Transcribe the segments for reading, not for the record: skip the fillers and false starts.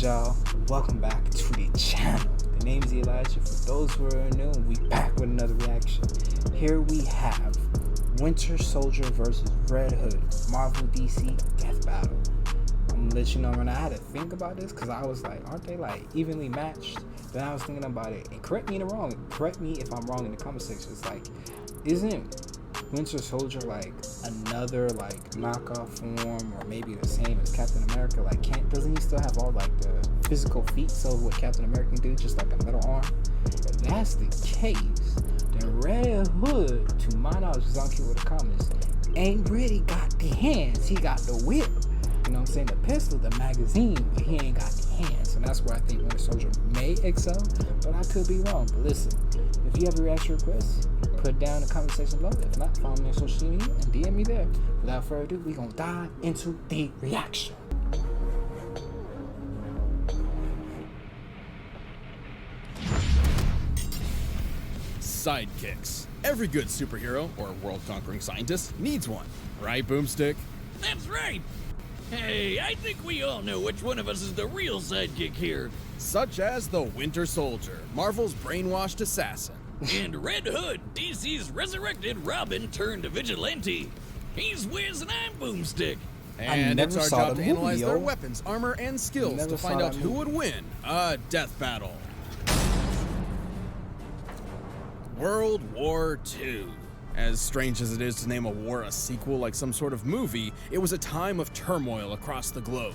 y'all? Welcome back to the channel. The name is Elijah. For those who are new, we back with another reaction. Here we have Winter Soldier versus Red Hood, Marvel DC Death Battle. I'm gonna let you know right now, I had to think about this because I was like, aren't they like evenly matched? Then I was thinking about it, and correct me if I'm wrong in the comment section. It's like, isn't Winter Soldier like another like knockoff form, or maybe the same as Captain America? Like, doesn't he still have all like the physical feats of what Captain America can do, just like a metal arm? If that's the case, then Red Hood, to my knowledge, because I don't care what the comments, ain't really got the hands. He got the whip. You know what I'm saying? The pistol, the magazine, but he ain't got the hands. And that's where I think Winter Soldier may excel, but I could be wrong. But listen, if you have a reaction request, put it down in the comment section below. If not, follow me on social media and DM me there. Without further ado, we're going to dive into the reaction. Sidekicks. Every good superhero or world-conquering scientist needs one, right, Boomstick? That's right. Hey, I think we all know which one of us is the real sidekick here. Such as the Winter Soldier, Marvel's brainwashed assassin. And Red Hood, DC's resurrected Robin turned vigilante. He's Wiz and I'm Boomstick. And it's our job to analyze their yo. weapons, armor, and skills to find out who would win a death battle. World War II. As strange as it is to name a war a sequel like some sort of movie, it was a time of turmoil across the globe.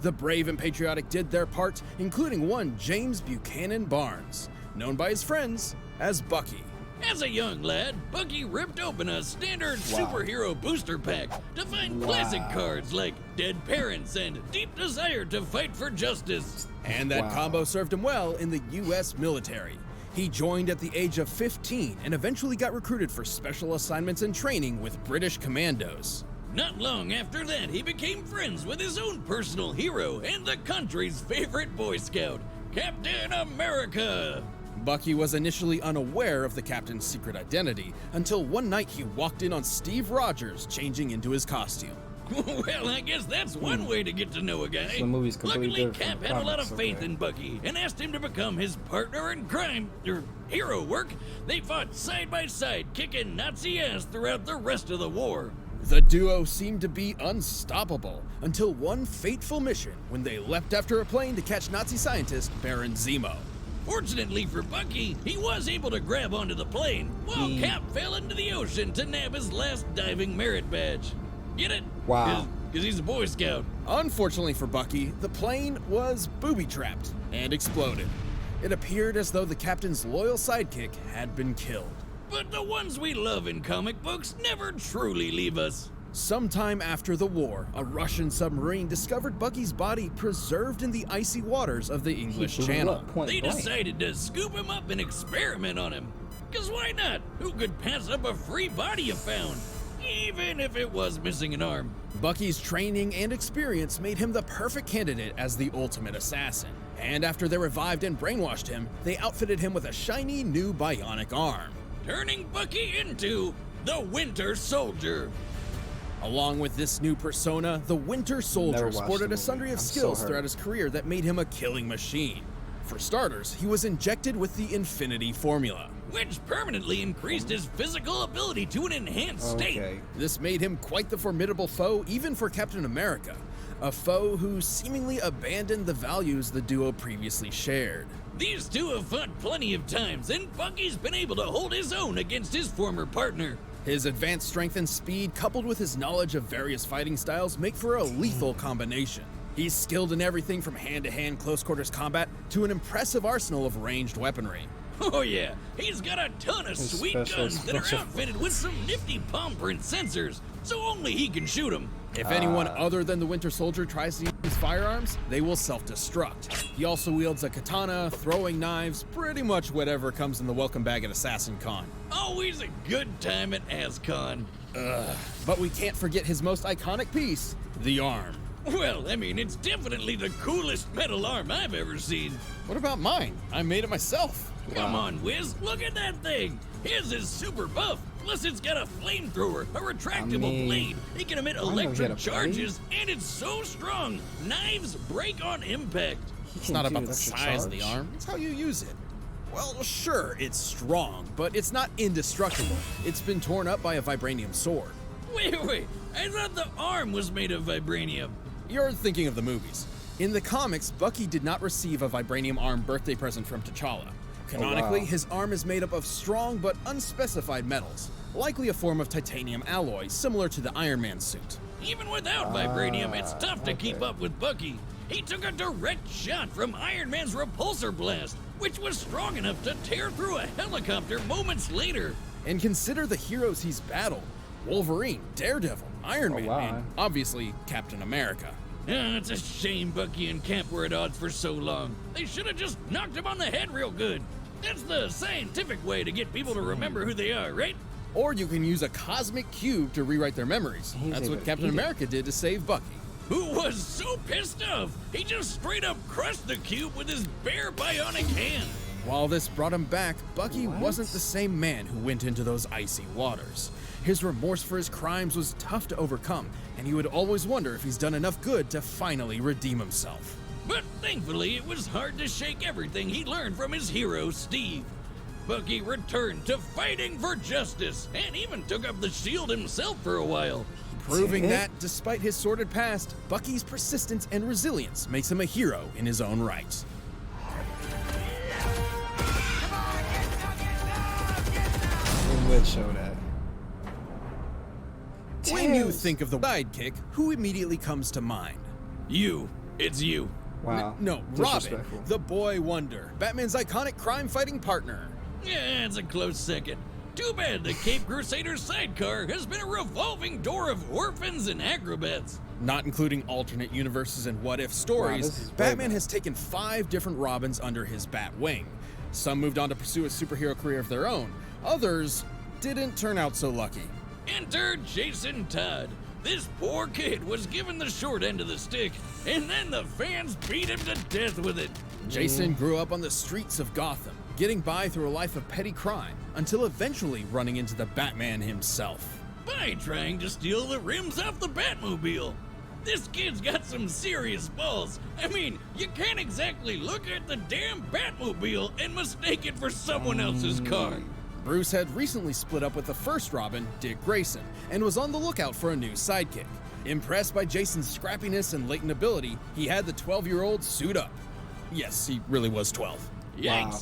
The brave and patriotic did their part, including one James Buchanan Barnes, known by his friends as Bucky. As a young lad, Bucky ripped open a standard superhero booster pack to find classic cards like Dead Parents and Deep Desire to Fight for Justice. And that combo served him well in the US military. He joined at the age of 15 and eventually got recruited for special assignments and training with British commandos. Not long after that, he became friends with his own personal hero and the country's favorite Boy Scout, Captain America. Bucky was initially unaware of the captain's secret identity until one night he walked in on Steve Rogers changing into his costume. Well, I guess that's one way to get to know a guy. The movie's completely Luckily, Cap had a lot of faith in Bucky and asked him to become his partner in crime, or hero work. They fought side by side, kicking Nazi ass throughout the rest of the war. The duo seemed to be unstoppable until one fateful mission when they leapt after a plane to catch Nazi scientist Baron Zemo. Fortunately for Bucky, he was able to grab onto the plane, while Cap fell into the ocean to nab his last diving merit badge. Get it? Wow. Because he's a Boy Scout. Unfortunately for Bucky, the plane was booby-trapped and exploded. It appeared as though the captain's loyal sidekick had been killed. But the ones we love in comic books never truly leave us. Sometime after the war, a Russian submarine discovered Bucky's body preserved in the icy waters of the English Channel. They decided to scoop him up and experiment on him. Because why not? Who could pass up a free body you found? Even if it was missing an arm. Bucky's training and experience made him the perfect candidate as the ultimate assassin. And after they revived and brainwashed him, they outfitted him with a shiny new bionic arm, turning Bucky into the Winter Soldier. Along with this new persona, the Winter Soldier sported a sundry of skills throughout his career that made him a killing machine. For starters, he was injected with the Infinity Formula, which permanently increased his physical ability to an enhanced state. This made him quite the formidable foe even for Captain America, a foe who seemingly abandoned the values the duo previously shared. These two have fought plenty of times, and Bucky's been able to hold his own against his former partner. His advanced strength and speed, coupled with his knowledge of various fighting styles, make for a lethal combination. He's skilled in everything from hand-to-hand close-quarters combat to an impressive arsenal of ranged weaponry. Oh yeah, he's got a ton of sweet guns that are outfitted with some nifty palm print sensors, so only he can shoot them. If anyone other than the Winter Soldier tries to use firearms, they will self-destruct. He also wields a katana, throwing knives, pretty much whatever comes in the welcome bag at Assassin Con. Always a good time at AsCon. But we can't forget his most iconic piece, the arm. Well, I mean, it's definitely the coolest metal arm I've ever seen. What about mine? I made it myself. Come on, Wiz, look at that thing. His is super buff. Plus, it's got a flamethrower, a retractable blade. It can emit electric charges, and it's so strong, knives break on impact. It's not about the size of the arm, it's how you use it. Well, sure, it's strong, but it's not indestructible. It's been torn up by a vibranium sword. Wait, I thought the arm was made of vibranium. You're thinking of the movies. In the comics, Bucky did not receive a vibranium arm birthday present from T'Challa. Canonically, his arm is made up of strong but unspecified metals, likely a form of titanium alloy similar to the Iron Man suit. Even without vibranium, it's tough to keep up with Bucky. He took a direct shot from Iron Man's repulsor blast, which was strong enough to tear through a helicopter moments later. And consider the heroes he's battled: Wolverine, Daredevil, Iron Man, and obviously Captain America. It's a shame Bucky and Cap were at odds for so long. They should have just knocked him on the head real good. That's the scientific way to get people to remember who they are, right? Or you can use a cosmic cube to rewrite their memories. That's what Captain America did to save Bucky. Who was so pissed off, he just straight up crushed the cube with his bare bionic hand. While this brought him back, Bucky wasn't the same man who went into those icy waters. His remorse for his crimes was tough to overcome, and he would always wonder if he's done enough good to finally redeem himself. But thankfully, it was hard to shake everything he learned from his hero, Steve. Bucky returned to fighting for justice, and even took up the shield himself for a while. Proving that, despite his sordid past, Bucky's persistence and resilience makes him a hero in his own right. We would show that. When you think of the sidekick, who immediately comes to mind? You. It's you. Wow. No, Robin, the boy wonder, Batman's iconic crime-fighting partner. Yeah, it's a close second. Too bad the Cape Crusader's sidecar has been a revolving door of orphans and acrobats. Not including alternate universes and what-if stories, Batman has taken 5 different Robins under his bat wing. Some moved on to pursue a superhero career of their own. Others didn't turn out so lucky. Enter Jason Todd. This poor kid was given the short end of the stick, and then the fans beat him to death with it. Jason grew up on the streets of Gotham, getting by through a life of petty crime, until eventually running into the Batman himself. By trying to steal the rims off the Batmobile. This kid's got some serious balls. I mean, you can't exactly look at the damn Batmobile and mistake it for someone else's car. Bruce had recently split up with the first Robin, Dick Grayson, and was on the lookout for a new sidekick. Impressed by Jason's scrappiness and latent ability, he had the 12-year-old suit up. Yes, he really was 12. Yikes. Wow.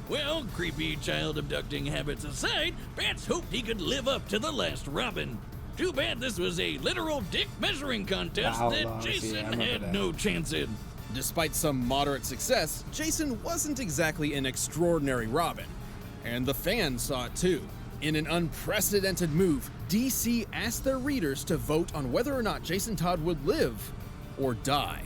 Well, creepy child abducting habits aside, Bats hoped he could live up to the last Robin. Too bad this was a literal dick measuring contest that Jason had no chance in. Despite some moderate success, Jason wasn't exactly an extraordinary Robin. And the fans saw it too. In an unprecedented move, DC asked their readers to vote on whether or not Jason Todd would live or die.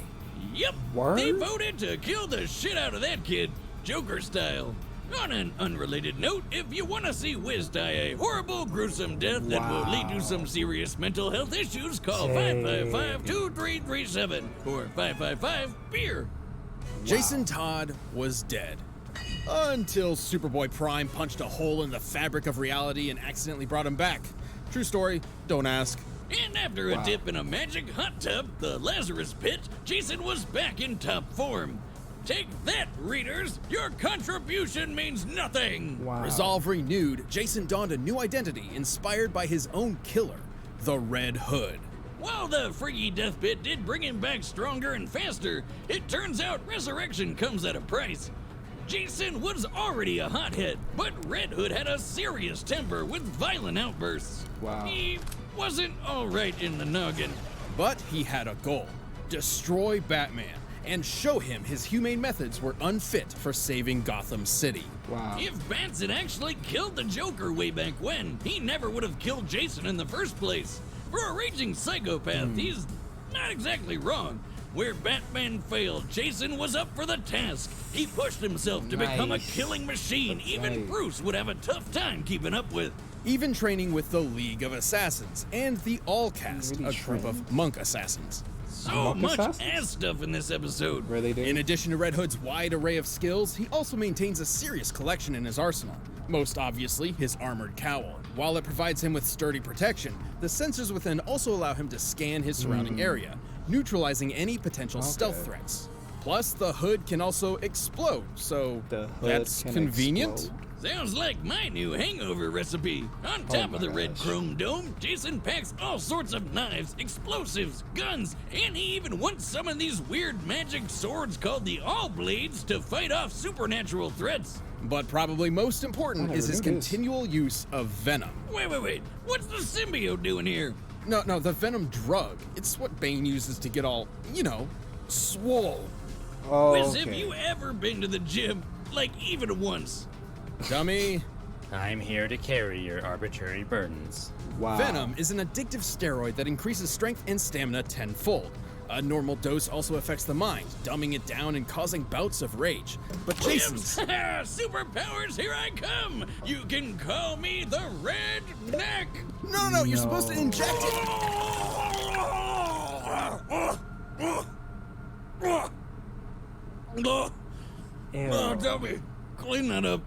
Yep, they voted to kill the shit out of that kid, Joker style. On an unrelated note, if you want to see Wiz die a horrible, gruesome death that will lead to some serious mental health issues, call 555-2337 or 555-BEER. Jason Todd was dead. Until Superboy Prime punched a hole in the fabric of reality and accidentally brought him back. True story, don't ask. And after a dip in a magic hot tub, the Lazarus Pit, Jason was back in top form. Take that, readers! Your contribution means nothing! Resolve renewed, Jason donned a new identity inspired by his own killer, the Red Hood. While the freaky death pit did bring him back stronger and faster, it turns out resurrection comes at a price. Jason was already a hothead, but Red Hood had a serious temper with violent outbursts. He wasn't alright in the noggin. But he had a goal: destroy Batman and show him his humane methods were unfit for saving Gotham City. If Bats had actually killed the Joker way back when, he never would have killed Jason in the first place. For a raging psychopath, he's not exactly wrong. Where Batman failed, Jason was up for the task. He pushed himself to become a killing machine even Bruce would have a tough time keeping up with. Even training with the League of Assassins and the All-Cast, a group of monk assassins. So much ass stuff in this episode. In addition to Red Hood's wide array of skills, he also maintains a serious collection in his arsenal. Most obviously, his armored cowl. While it provides him with sturdy protection, the sensors within also allow him to scan his surrounding area, neutralizing any potential stealth threats. Plus, the hood can also explode, so The hood that's can convenient. explode? Sounds like my new hangover recipe. On top my of the red gosh. chrome dome, Jason packs all sorts of knives, explosives, guns, and he even once summoned these weird magic swords called the All Blades to fight off supernatural threats. But probably most important I is his never knew this. continual use of venom. Wait. What's the symbiote doing here? No, the venom drug. It's what Bane uses to get all, swole. Oh, Wiz, have okay. you ever been to the gym? Like, even once? Dummy. I'm here to carry your arbitrary burdens. Wow. Venom is an addictive steroid that increases strength and stamina tenfold. A normal dose also affects the mind, dumbing it down and causing bouts of rage. But Jason's... Superpowers, here I come! You can call me the Red Neck! No, you're supposed to inject it. Ew. Dummy, clean that up.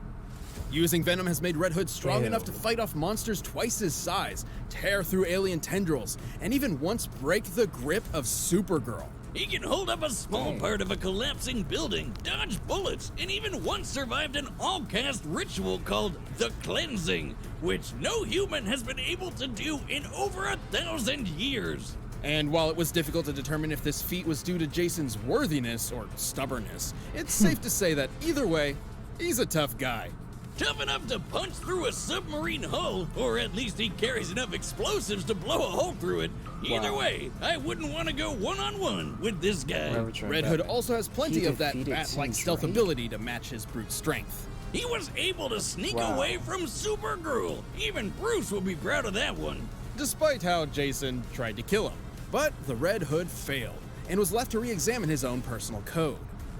Using Venom has made Red Hood strong Ew. enough to fight off monsters twice his size, tear through alien tendrils, and even once break the grip of Supergirl. He can hold up a small Dang. part of a collapsing building, dodge bullets, and even once survived an all-cast ritual called the Cleansing, which no human has been able to do in over 1,000 years. And while it was difficult to determine if this feat was due to Jason's worthiness or stubbornness, it's safe to say that either way, he's a tough guy. Tough enough to punch through a submarine hull, or at least he carries enough explosives to blow a hole through it. Either Wow. way, I wouldn't want to go one-on-one with this guy. Wherever Trent Red got Hood it. also has plenty He of that defeated bat-like Team stealth Drake? ability to match his brute strength. He was able to sneak Wow. away from Supergirl. Even Bruce will be proud of that one. Despite how Jason tried to kill him. But the Red Hood failed, and was left to re-examine his own personal code.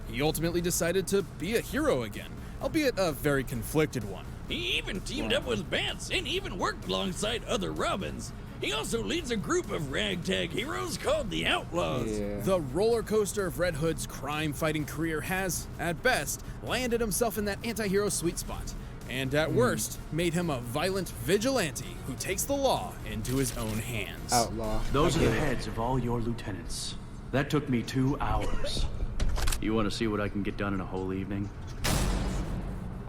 He ultimately decided to be a hero again, albeit a very conflicted one. He even teamed up with Bats and even worked alongside other Robins. He also leads a group of ragtag heroes called the Outlaws. Yeah. The roller coaster of Red Hood's crime-fighting career has, at best, landed himself in that anti-hero sweet spot, and at worst, made him a violent vigilante who takes the law into his own hands. Outlaw. Those I are the get it. heads of all your lieutenants. That took me 2 hours. You want to see what I can get done in a whole evening?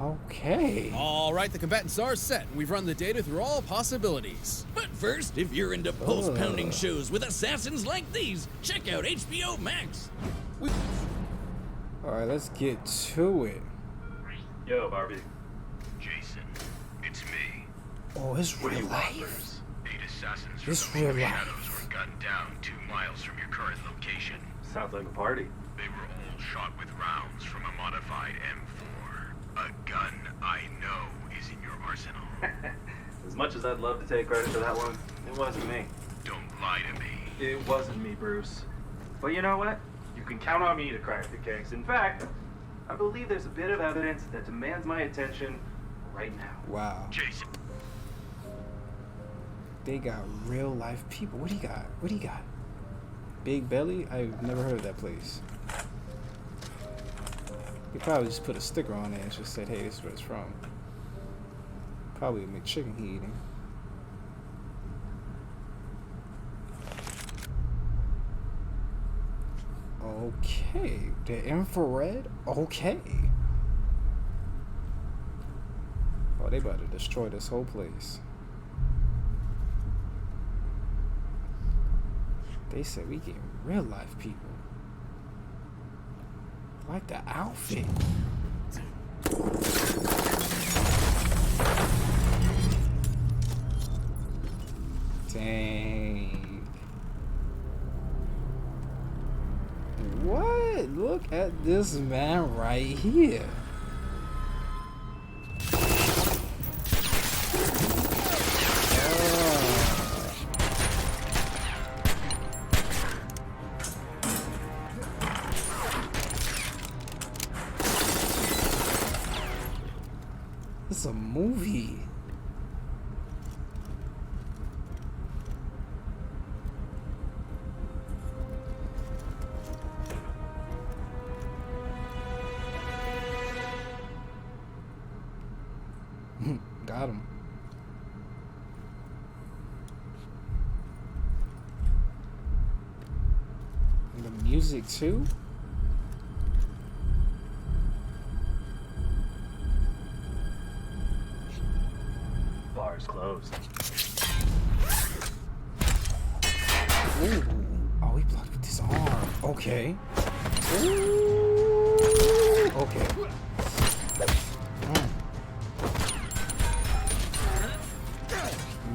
Okay. All right, the combatants are set. We've run the data through all possibilities. But first, if you're into pulse-pounding shows with assassins like these, check out HBO Max. All right, let's get to it. Yo, Barbie. Jason, it's me. Oh, it's What do real you want, life. Bruce? 8 assassins from It's the real League of life. Shadows were gunned down 2 miles from your current location. Sounds like a party. They were all shot with rounds from a modified M4. A gun I know is in your arsenal. As much as I'd love to take credit for that one, it wasn't me. Don't lie to me. It wasn't me, Bruce. But you know what? You can count on me to crack the case. In fact, I believe there's a bit of evidence that demands my attention right now. Wow. Jason, They got real life people. What do you got? What do you got? Big Belly? I've never heard of that place. They probably just put a sticker on it and just said, hey, this is where it's from. Probably a McChicken he eating. Okay. The infrared? Okay. Oh, they about to destroy this whole place. They said we get real life people. I like the outfit. Dang. What? Look at this man right here. It's a movie. Got him. And the music too? bar's closed. Ooh. Oh, he blocked with his arm. Okay. Ooh. Okay.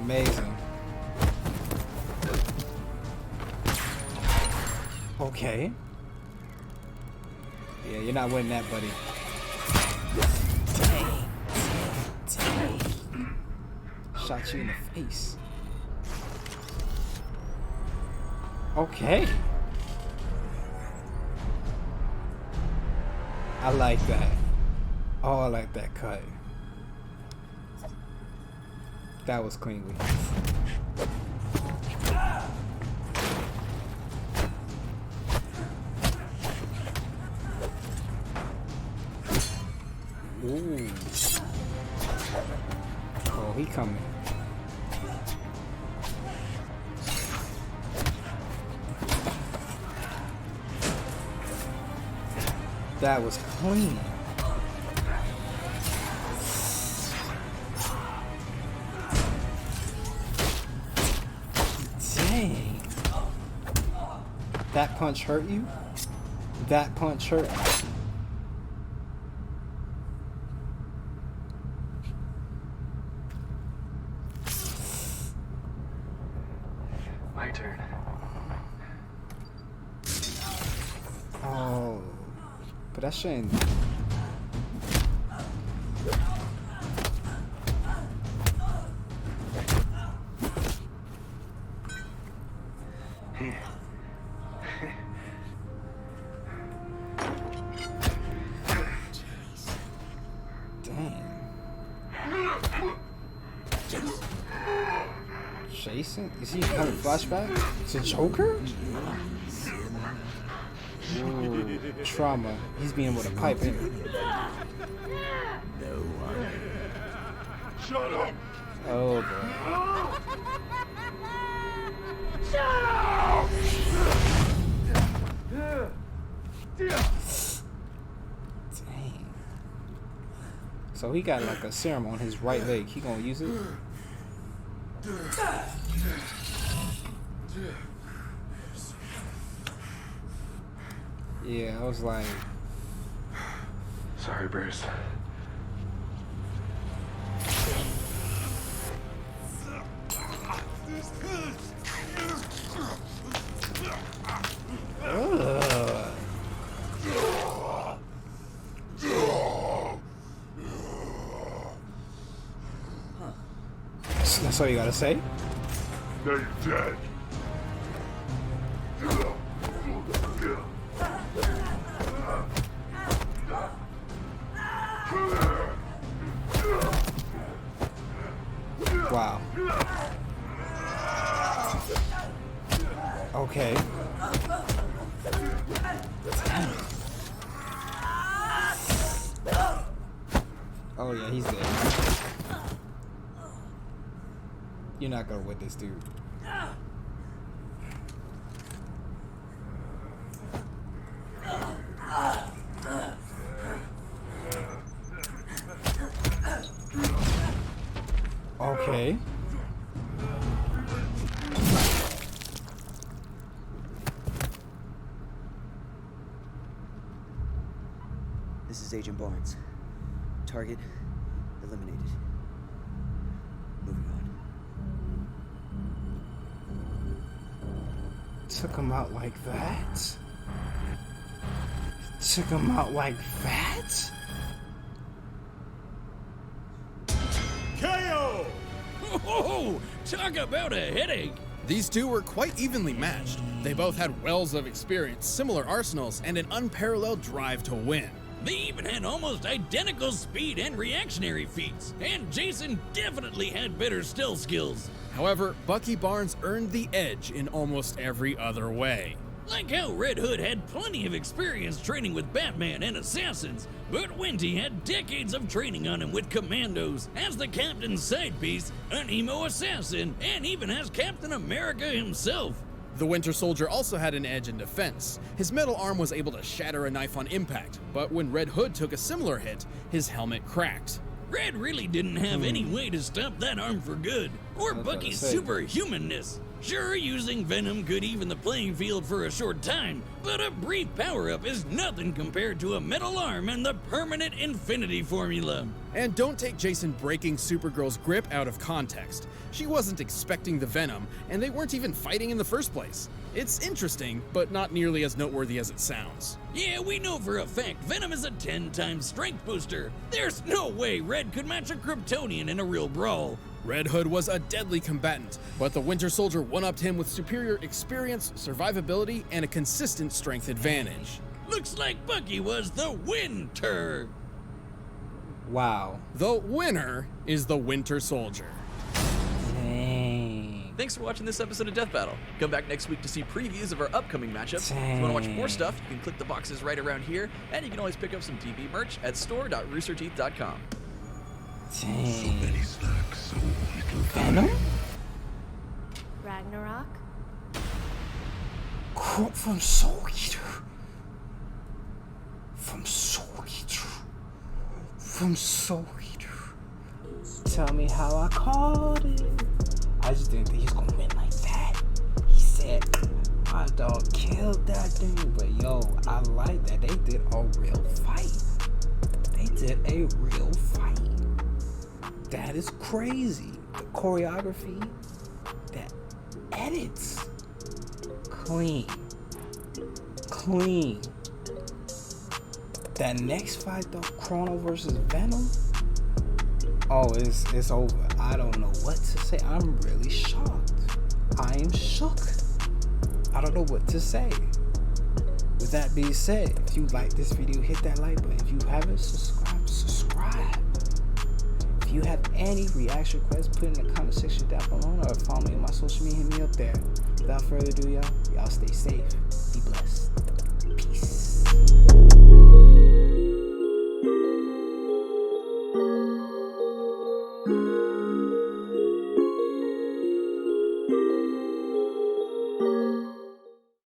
Amazing. Okay. Yeah, you're not winning that, buddy. Dang. Shot you in the face. Okay. I like that. Oh, I like that cut. That was cleanly. Ooh. Oh, he coming. That was clean. Dang. That punch hurt you? That punch hurt you? My turn. Oh. But that shouldn't. Dang. Jason? Is he having a flashback? To Joker? Ooh, trauma. He's being with a pipe in it. Shut up! Oh boy. Dang. So he got like a serum on his right leg. He gonna use it? Yeah, I was like, Sorry, Bruce. ugh. That's all you gotta say? Now you're dead. Wow. Okay. Oh yeah, he's dead. You're not gonna win this dude. Okay. This is Agent Barnes. Target eliminated. Moving on. Took him out like that? Took him out like that? KO! Oh, talk about a headache. These two were quite evenly matched. They both had wells of experience, similar arsenals, and an unparalleled drive to win. They even had almost identical speed and reactionary feats, and Jason definitely had better stealth skills. However, Bucky Barnes earned the edge in almost every other way. Like how Red Hood had plenty of experience training with Batman and assassins, but Winty had decades of training on him with commandos, as the captain's side piece, an emo assassin, and even as Captain America himself. The Winter Soldier also had an edge in defense. His metal arm was able to shatter a knife on impact, but when Red Hood took a similar hit, his helmet cracked. Red really didn't have any way to stop that arm for good, or That's what I Bucky's say. superhumanness. Sure, using Venom could even the playing field for a short time, but a brief power-up is nothing compared to a metal arm and the permanent infinity formula. And don't take Jason breaking Supergirl's grip out of context. She wasn't expecting the Venom, and they weren't even fighting in the first place. It's interesting, but not nearly as noteworthy as it sounds. Yeah, we know for a fact Venom is a 10 times strength booster. There's no way Red could match a Kryptonian in a real brawl. Red Hood was a deadly combatant, but the Winter Soldier one-upped him with superior experience, survivability, and a consistent strength advantage. Looks like Bucky was the winter. Wow. The winner is the Winter Soldier. Dang. Thanks for watching this episode of Death Battle. Come back next week to see previews of our upcoming matchups. If you want to watch more stuff, you can click the boxes right around here, and you can always pick up some TV merch at store.roosterteeth.com. Dang. Snacks, so little Venom? Ragnarok? From Soul Eater. From Soul Eater. From Soul Eater. Tell me how I called it. I just didn't think he was gonna win like that. He said, my dog killed that thing. But yo, I like that. They did a real fight. They did a real fight. That is crazy. The choreography, the edits. Clean. That next fight though, Chrono versus Venom. Oh, it's over. I don't know what to say. I'm really shocked. I am shook. I don't know what to say. With that being said, if you like this video, hit that like button. If you haven't subscribe. If you have any reaction requests, put it in the comment section down below, or follow me on my social media, hit me up there. Without further ado, y'all stay safe. Be blessed.